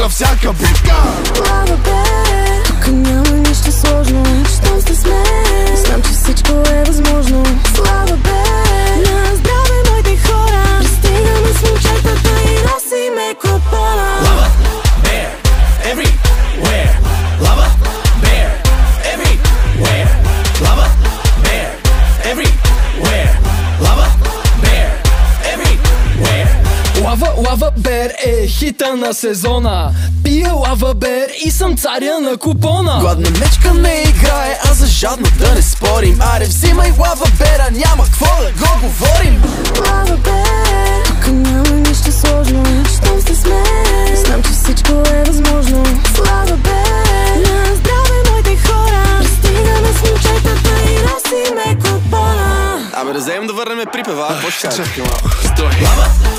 на всяка битка. Лава Бер, тук няма нищо сложно. Щом сте с мен, знам, че всичко е възможно. Слава Бер, на здраве моите хора. Пристигаме с момчетата и носиме купона. Lava Bear, everywhere. Lava Bear, everywhere. Lava Bear, everywhere. Lava Bear, everywhere. Лава Бер е хита на сезона. Пия Лава Бер и съм царя на купона. Гладна мечка не играе, а за жадно да не спорим. Аре взимай Лава Бера, няма какво да го говорим. Лава Бер, тук няма нищо сложно. Щом сте с мен, знам, че всичко е възможно. Слава Бер, на здраве моите хора. Пристигаме с момчетата и носиме купона. Абе да вземем да върнем припева, какво ще кажеш? Чакай малко, стой. Lava